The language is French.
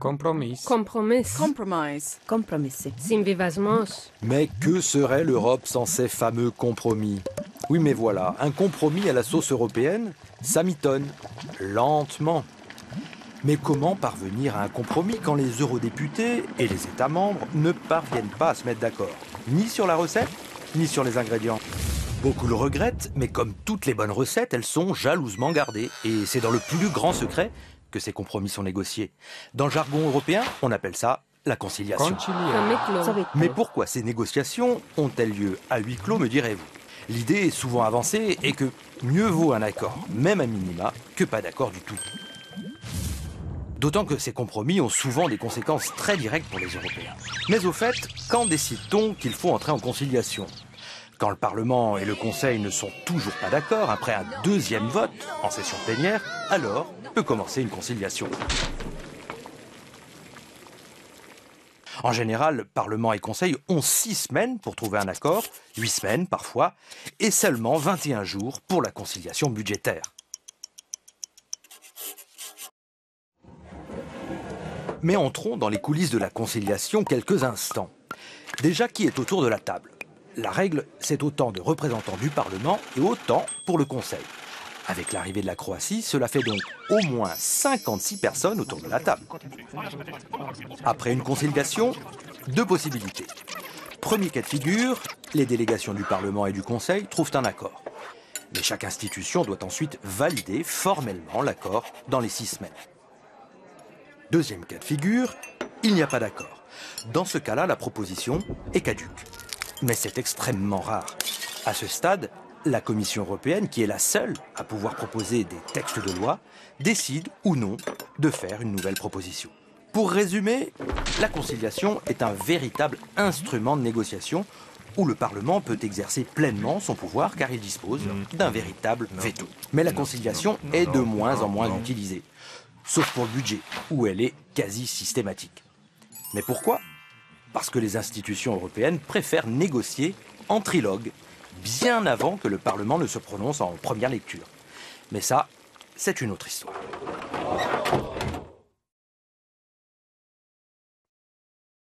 Compromis. Compromiss. Compromise. Kompromisse. Sind wir was muss? Mais que serait l'Europe sans ces fameux compromis? Oui, mais voilà, un compromis à la sauce européenne, ça mitonne, lentement. Mais comment parvenir à un compromis quand les eurodéputés et les États membres ne parviennent pas à se mettre d'accord, ni sur la recette, ni sur les ingrédients? Beaucoup le regrettent, mais comme toutes les bonnes recettes, elles sont jalousement gardées. Et c'est dans le plus grand secret que ces compromis sont négociés. Dans le jargon européen, on appelle ça la conciliation. Concilier. Vermittlung. Mais pourquoi ces négociations ont-elles lieu à huis clos, me direz-vous? L'idée est souvent avancée est que mieux vaut un accord, même à minima, que pas d'accord du tout. D'autant que ces compromis ont souvent des conséquences très directes pour les Européens. Mais au fait, quand décide-t-on qu'il faut entrer en conciliation? Quand le Parlement et le Conseil ne sont toujours pas d'accord, après un deuxième vote en session plénière, alors peut commencer une conciliation. En général, Parlement et Conseil ont 6 semaines pour trouver un accord, 8 semaines parfois, et seulement 21 jours pour la conciliation budgétaire. Mais entrons dans les coulisses de la conciliation quelques instants. Déjà, qui est autour de la table? La règle, c'est autant de représentants du Parlement et autant pour le Conseil. Avec l'arrivée de la Croatie, cela fait donc au moins 56 personnes autour de la table. Après une conciliation, 2 possibilités. Premier cas de figure, les délégations du Parlement et du Conseil trouvent un accord. Mais chaque institution doit ensuite valider formellement l'accord dans les 6 semaines. Deuxième cas de figure, il n'y a pas d'accord. Dans ce cas-là, la proposition est caduque. Mais c'est extrêmement rare. À ce stade, la Commission européenne, qui est la seule à pouvoir proposer des textes de loi, décide ou non de faire une nouvelle proposition. Pour résumer, la conciliation est un véritable instrument de négociation où le Parlement peut exercer pleinement son pouvoir car il dispose d'un véritable veto. Mais la conciliation est de moins en moins utilisée, sauf pour le budget, où elle est quasi systématique. Mais pourquoi? Parce que les institutions européennes préfèrent négocier en trilogue, bien avant que le Parlement ne se prononce en première lecture. Mais ça, c'est une autre histoire.